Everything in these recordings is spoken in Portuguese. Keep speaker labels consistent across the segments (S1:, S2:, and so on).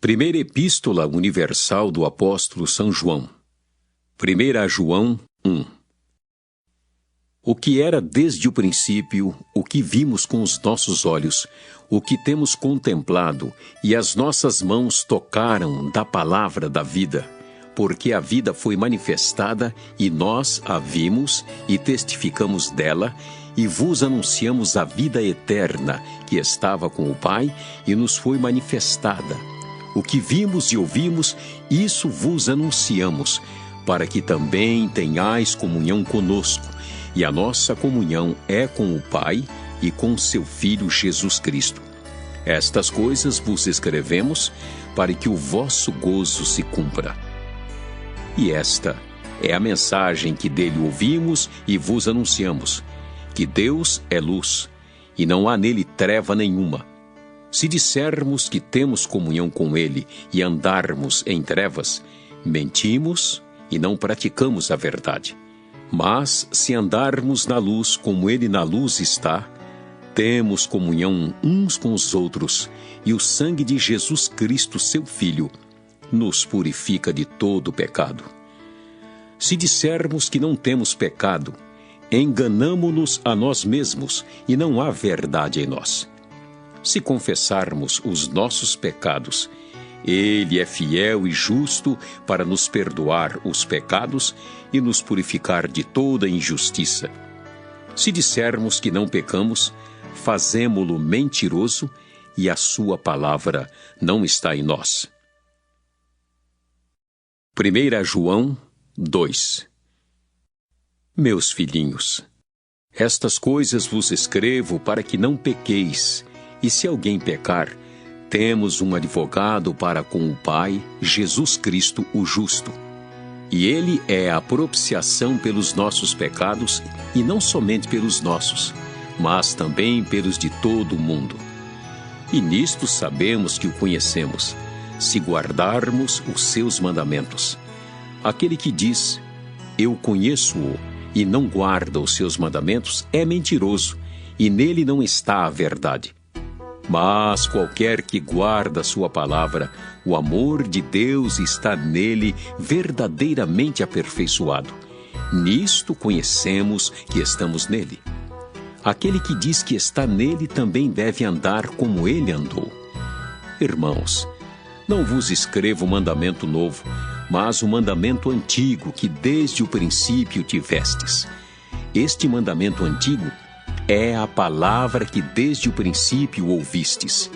S1: Primeira Epístola Universal do Apóstolo São João. 1 João 1. O que era desde o princípio, o que vimos com os nossos olhos, o que temos contemplado, e as nossas mãos tocaram da palavra da vida, porque a vida foi manifestada, e nós a vimos e testificamos dela, e vos anunciamos a vida eterna, que estava com o Pai, e nos foi manifestada. O que vimos e ouvimos, isso vos anunciamos, para que também tenhais comunhão conosco, e a nossa comunhão é com o Pai e com seu Filho Jesus Cristo. Estas coisas vos escrevemos, para que o vosso gozo se cumpra. E esta é a mensagem que dele ouvimos e vos anunciamos, que Deus é luz, e não há nele treva nenhuma. Se dissermos que temos comunhão com ele e andarmos em trevas, mentimos e não praticamos a verdade. Mas, se andarmos na luz como ele na luz está, temos comunhão uns com os outros, e o sangue de Jesus Cristo, seu Filho, nos purifica de todo pecado. Se dissermos que não temos pecado, enganamo-nos a nós mesmos, e não há verdade em nós. Se confessarmos os nossos pecados, ele é fiel e justo para nos perdoar os pecados e nos purificar de toda injustiça. Se dissermos que não pecamos, fazemo-lo mentiroso e a sua palavra não está em nós. 1 João 2. Meus filhinhos, estas coisas vos escrevo para que não pequeis, e se alguém pecar, temos um advogado para com o Pai, Jesus Cristo o justo. E ele é a propiciação pelos nossos pecados, e não somente pelos nossos, mas também pelos de todo o mundo. E nisto sabemos que o conhecemos, se guardarmos os seus mandamentos. Aquele que diz, eu conheço-o, e não guarda os seus mandamentos, é mentiroso, e nele não está a verdade. Mas qualquer que guarda a sua palavra, o amor de Deus está nele verdadeiramente aperfeiçoado. Nisto conhecemos que estamos nele. Aquele que diz que está nele também deve andar como ele andou. Irmãos, não vos escrevo mandamento novo, mas o mandamento antigo que desde o princípio tivestes. Este mandamento antigo é a palavra que desde o princípio ouvistes.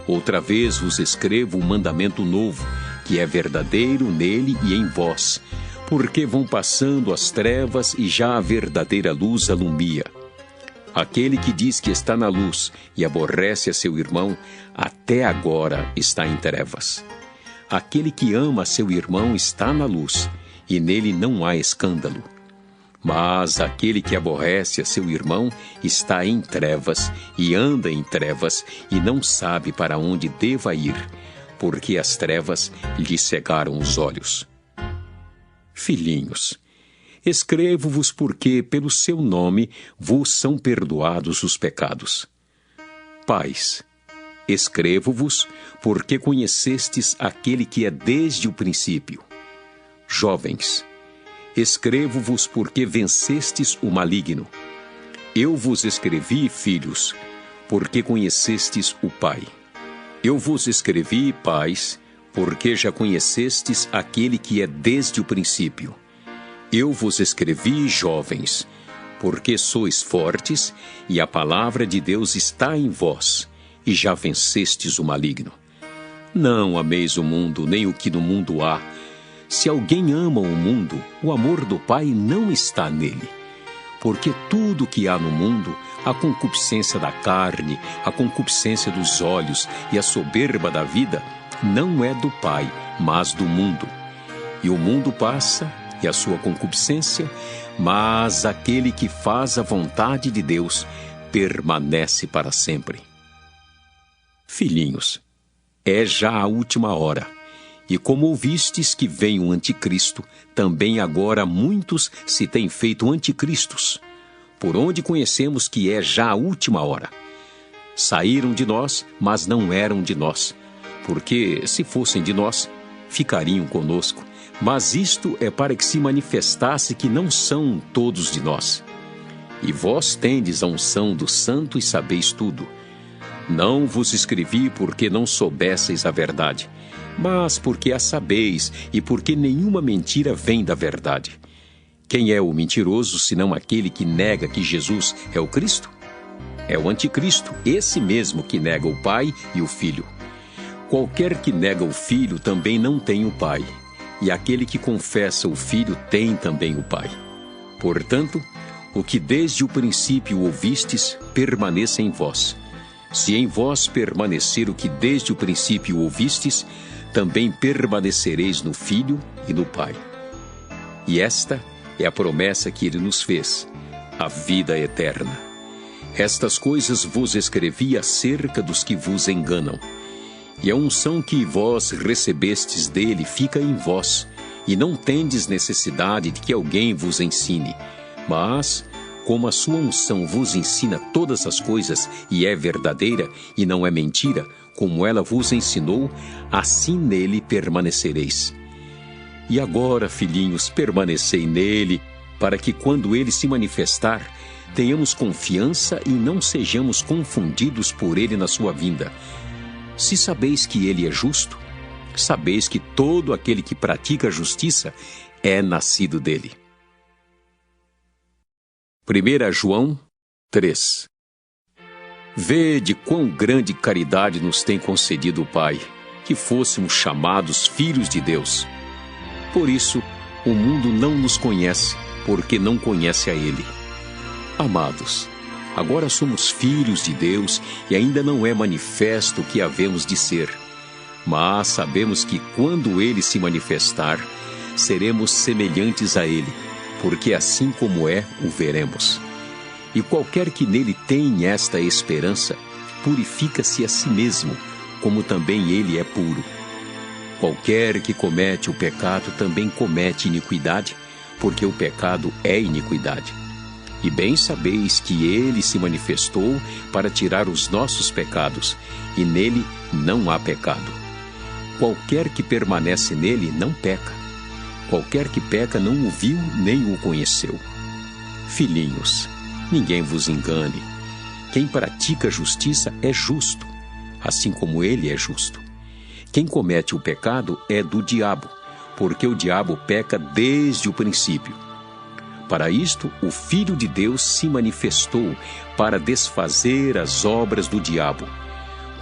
S1: Outra vez vos escrevo um mandamento novo, que é verdadeiro nele e em vós, porque vão passando as trevas e já a verdadeira luz alumia. Aquele que diz que está na luz e aborrece a seu irmão, até agora está em trevas. Aquele que ama a seu irmão está na luz, e nele não há escândalo. Mas aquele que aborrece a seu irmão está em trevas e anda em trevas e não sabe para onde deva ir, porque as trevas lhe cegaram os olhos. Filhinhos, escrevo-vos porque pelo seu nome vos são perdoados os pecados. Pais, escrevo-vos porque conhecestes aquele que é desde o princípio. Jovens, escrevo-vos porque vencestes o maligno. Eu vos escrevi, filhos, porque conhecestes o Pai. Eu vos escrevi, pais, porque já conhecestes aquele que é desde o princípio. Eu vos escrevi, jovens, porque sois fortes e a palavra de Deus está em vós, e já vencestes o maligno. Não ameis o mundo, nem o que no mundo há. Se alguém ama o mundo, o amor do Pai não está nele. Porque tudo que há no mundo, a concupiscência da carne, a concupiscência dos olhos e a soberba da vida, não é do Pai, mas do mundo. E o mundo passa, e a sua concupiscência, mas aquele que faz a vontade de Deus permanece para sempre. Filhinhos, é já a última hora. E como ouvistes que vem o anticristo, também agora muitos se têm feito anticristos, por onde conhecemos que é já a última hora. Saíram de nós, mas não eram de nós, porque, se fossem de nós, ficariam conosco. Mas isto é para que se manifestasse que não são todos de nós. E vós tendes a unção do Santo e sabeis tudo. Não vos escrevi porque não soubesseis a verdade, mas porque a sabeis e porque nenhuma mentira vem da verdade. Quem é o mentiroso, senão aquele que nega que Jesus é o Cristo? É o anticristo, esse mesmo que nega o Pai e o Filho. Qualquer que nega o Filho também não tem o Pai, e aquele que confessa o Filho tem também o Pai. Portanto, o que desde o princípio ouvistes, permaneça em vós. Se em vós permanecer o que desde o princípio ouvistes, também permanecereis no Filho e no Pai. E esta é a promessa que ele nos fez, a vida eterna. Estas coisas vos escrevi acerca dos que vos enganam. E a unção que vós recebestes dele fica em vós, e não tendes necessidade de que alguém vos ensine. Mas, como a sua unção vos ensina todas as coisas, e é verdadeira, e não é mentira, como ela vos ensinou, assim nele permanecereis. E agora, filhinhos, permanecei nele, para que quando ele se manifestar, tenhamos confiança e não sejamos confundidos por ele na sua vinda. Se sabeis que ele é justo, sabeis que todo aquele que pratica a justiça é nascido dele. 1 João 3. Vede quão grande caridade nos tem concedido o Pai, que fôssemos chamados filhos de Deus. Por isso, o mundo não nos conhece, porque não conhece a Ele. Amados, agora somos filhos de Deus e ainda não é manifesto o que havemos de ser. Mas sabemos que quando Ele se manifestar, seremos semelhantes a Ele, porque assim como é, o veremos. E qualquer que nele tem esta esperança, purifica-se a si mesmo, como também ele é puro. Qualquer que comete o pecado também comete iniquidade, porque o pecado é iniquidade. E bem sabeis que ele se manifestou para tirar os nossos pecados, e nele não há pecado. Qualquer que permanece nele não peca. Qualquer que peca não o viu nem o conheceu. Filhinhos, ninguém vos engane. Quem pratica justiça é justo, assim como ele é justo. Quem comete o pecado é do diabo, porque o diabo peca desde o princípio. Para isto, o Filho de Deus se manifestou para desfazer as obras do diabo.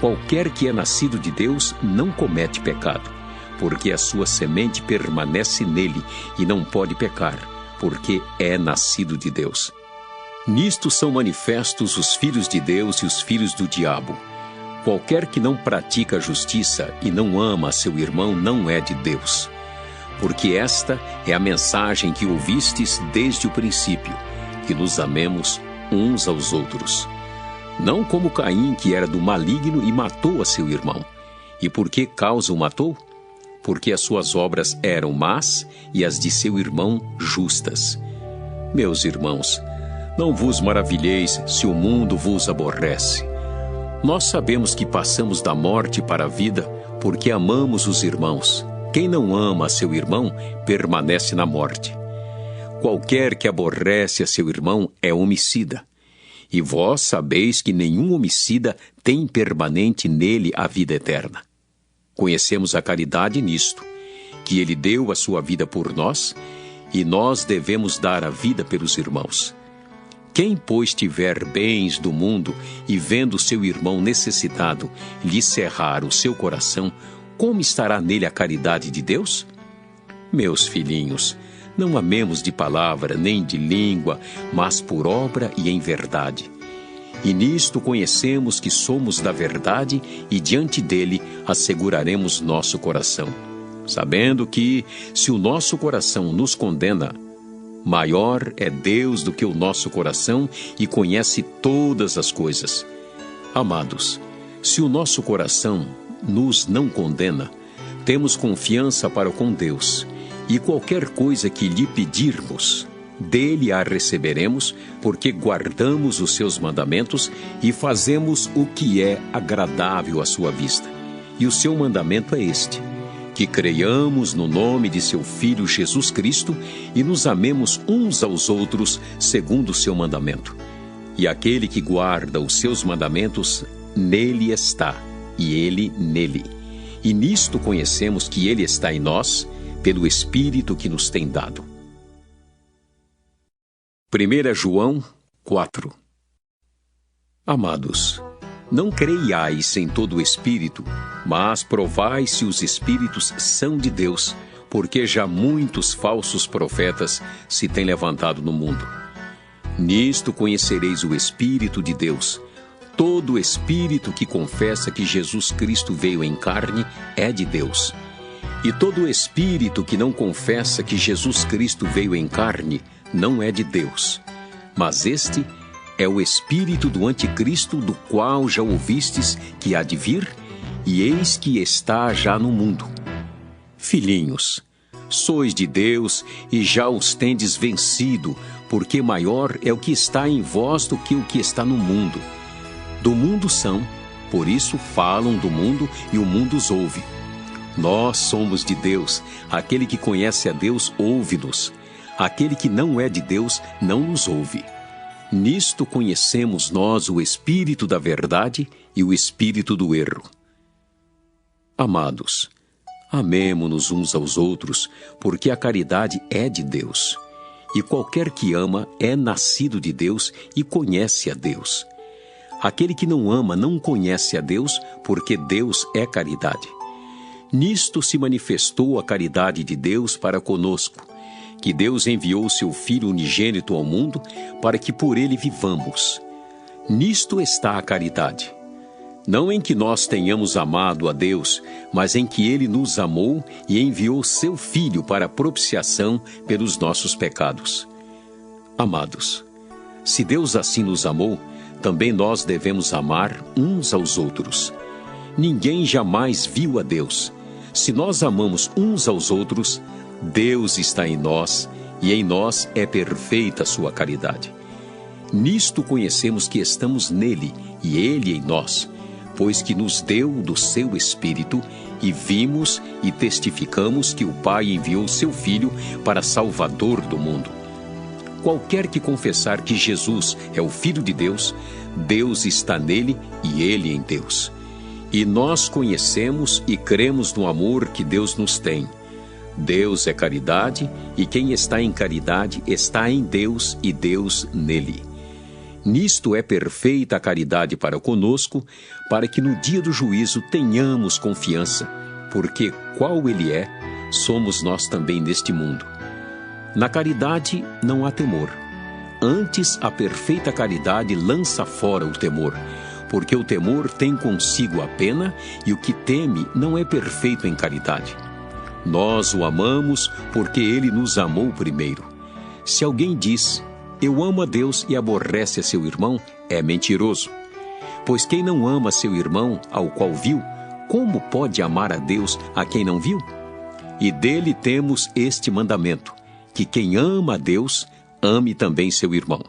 S1: Qualquer que é nascido de Deus não comete pecado, porque a sua semente permanece nele e não pode pecar, porque é nascido de Deus. Nisto são manifestos os filhos de Deus e os filhos do diabo. Qualquer que não pratica a justiça e não ama a seu irmão não é de Deus. Porque esta é a mensagem que ouvistes desde o princípio, que nos amemos uns aos outros. Não como Caim, que era do maligno e matou a seu irmão. E por que causa o matou? Porque as suas obras eram más e as de seu irmão justas. Meus irmãos, não vos maravilheis se o mundo vos aborrece. Nós sabemos que passamos da morte para a vida porque amamos os irmãos. Quem não ama a seu irmão permanece na morte. Qualquer que aborrece a seu irmão é homicida. E vós sabeis que nenhum homicida tem permanente nele a vida eterna. Conhecemos a caridade nisto, que ele deu a sua vida por nós, e nós devemos dar a vida pelos irmãos. Quem, pois, tiver bens do mundo e vendo seu irmão necessitado lhe cerrar o seu coração, como estará nele a caridade de Deus? Meus filhinhos, não amemos de palavra nem de língua, mas por obra e em verdade. E nisto conhecemos que somos da verdade e diante dele asseguraremos nosso coração, sabendo que, se o nosso coração nos condena, maior é Deus do que o nosso coração e conhece todas as coisas. Amados, se o nosso coração nos não condena, temos confiança para com Deus, e qualquer coisa que lhe pedirmos, dele a receberemos, porque guardamos os seus mandamentos e fazemos o que é agradável à sua vista. e o seu mandamento é este: que creiamos no nome de seu Filho Jesus Cristo e nos amemos uns aos outros segundo o seu mandamento. E aquele que guarda os seus mandamentos, nele está, e ele nele. E nisto conhecemos que ele está em nós, pelo Espírito que nos tem dado. 1 João 4. Amados, não creiais em todo o Espírito, mas provai se os Espíritos são de Deus, porque já muitos falsos profetas se têm levantado no mundo. Nisto conhecereis o Espírito de Deus. Todo Espírito que confessa que Jesus Cristo veio em carne é de Deus. E todo Espírito que não confessa que Jesus Cristo veio em carne não é de Deus. Mas este é o espírito do anticristo, do qual já ouvistes que há de vir, e eis que está já no mundo. Filhinhos, sois de Deus e já os tendes vencido, porque maior é o que está em vós do que o que está no mundo. Do mundo são, por isso falam do mundo e o mundo os ouve. Nós somos de Deus, aquele que conhece a Deus ouve-nos. Aquele que não é de Deus não nos ouve. Nisto conhecemos nós o espírito da verdade e o espírito do erro. Amados, amemo-nos uns aos outros, porque a caridade é de Deus. E qualquer que ama é nascido de Deus e conhece a Deus. Aquele que não ama não conhece a Deus, porque Deus é caridade. Nisto se manifestou a caridade de Deus para conosco, que Deus enviou seu Filho unigênito ao mundo para que por ele vivamos. Nisto está a caridade. Não em que nós tenhamos amado a Deus, mas em que ele nos amou e enviou seu Filho para a propiciação pelos nossos pecados. Amados, se Deus assim nos amou, também nós devemos amar uns aos outros. Ninguém jamais viu a Deus. Se nós amamos uns aos outros, Deus está em nós, e em nós é perfeita a sua caridade. Nisto conhecemos que estamos nele, e ele em nós, pois que nos deu do seu Espírito, e vimos e testificamos que o Pai enviou seu Filho para Salvador do mundo. Qualquer que confessar que Jesus é o Filho de Deus, Deus está nele e ele em Deus. E nós conhecemos e cremos no amor que Deus nos tem. Deus é caridade, e quem está em caridade está em Deus e Deus nele. Nisto é perfeita a caridade para conosco, para que no dia do juízo tenhamos confiança, porque qual ele é, somos nós também neste mundo. Na caridade não há temor. Antes, a perfeita caridade lança fora o temor, porque o temor tem consigo a pena, e o que teme não é perfeito em caridade. Nós o amamos porque ele nos amou primeiro. Se alguém diz, eu amo a Deus e aborrece a seu irmão, é mentiroso. Pois quem não ama seu irmão, ao qual viu, como pode amar a Deus a quem não viu? E dele temos este mandamento, que quem ama a Deus, ame também seu irmão.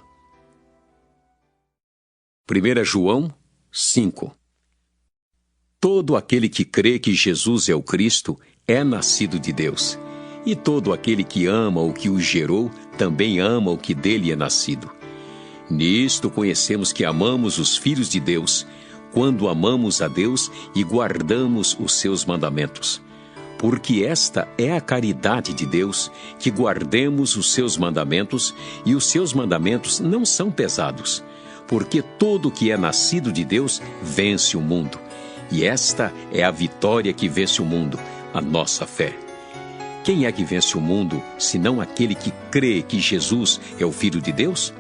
S1: 1 João 5. Todo aquele que crê que Jesus é o Cristo é nascido de Deus. E todo aquele que ama o que o gerou, também ama o que dele é nascido. Nisto conhecemos que amamos os filhos de Deus, quando amamos a Deus e guardamos os seus mandamentos. Porque esta é a caridade de Deus, que guardemos os seus mandamentos, e os seus mandamentos não são pesados, porque todo que é nascido de Deus vence o mundo. E esta é a vitória que vence o mundo, a nossa fé. Quem é que vence o mundo, senão aquele que crê que Jesus é o Filho de Deus?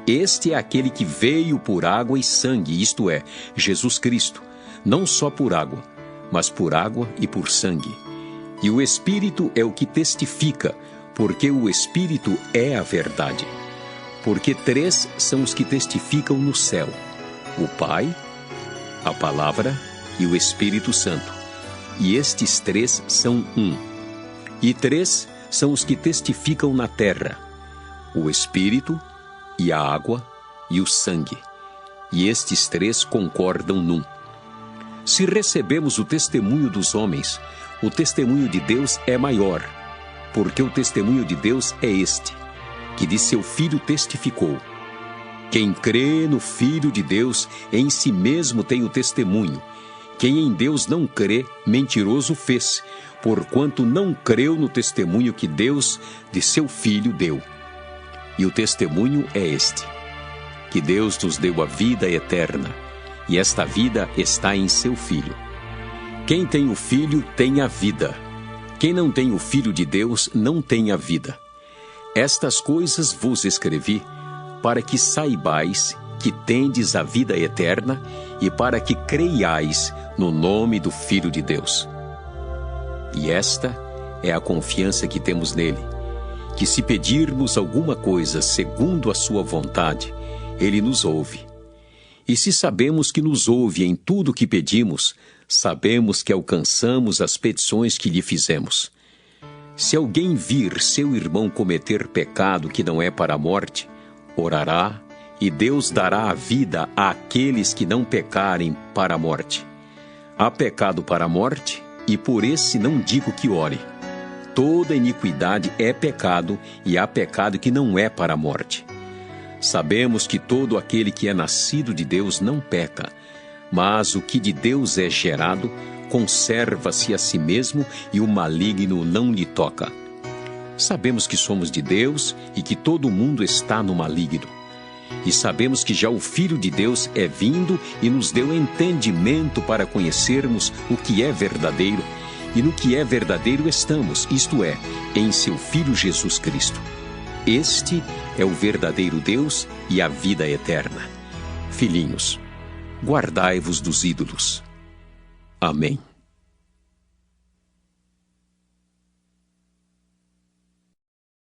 S1: Este é aquele que veio por água e sangue, isto é, Jesus Cristo, não só por água, mas por água e por sangue. E o Espírito é o que testifica, porque o Espírito é a verdade. Porque 3 são os que testificam no céu: o Pai, a Palavra e o Espírito Santo. E estes 3 são um. E 3 são os que testificam na terra: o Espírito, e a água, e o sangue. E estes 3 concordam num. Se recebemos o testemunho dos homens, o testemunho de Deus é maior, porque o testemunho de Deus é este, que de seu Filho testificou. Quem crê no Filho de Deus, em si mesmo tem o testemunho. Quem em Deus não crê, mentiroso fez, porquanto não creu no testemunho que Deus de seu Filho deu. E o testemunho é este, que Deus nos deu a vida eterna, e esta vida está em seu Filho. Quem tem o Filho tem a vida. Quem não tem o Filho de Deus não tem a vida. Estas coisas vos escrevi, para que saibais que tendes a vida eterna e para que creiais no nome do Filho de Deus. E esta é a confiança que temos nele, que se pedirmos alguma coisa segundo a sua vontade, ele nos ouve. E se sabemos que nos ouve em tudo o que pedimos, sabemos que alcançamos as petições que lhe fizemos. Se alguém vir seu irmão cometer pecado que não é para a morte, orará, e Deus dará a vida àqueles que não pecarem para a morte. Há pecado para a morte, e por esse não digo que ore. Toda iniquidade é pecado, e há pecado que não é para a morte. Sabemos que todo aquele que é nascido de Deus não peca, mas o que de Deus é gerado, conserva-se a si mesmo, e o maligno não lhe toca. Sabemos que somos de Deus e que todo mundo está no maligno. E sabemos que já o Filho de Deus é vindo e nos deu entendimento para conhecermos o que é verdadeiro, e no que é verdadeiro estamos, isto é, em seu Filho Jesus Cristo. Este é o verdadeiro Deus e a vida eterna. Filhinhos, guardai-vos dos ídolos. Amém.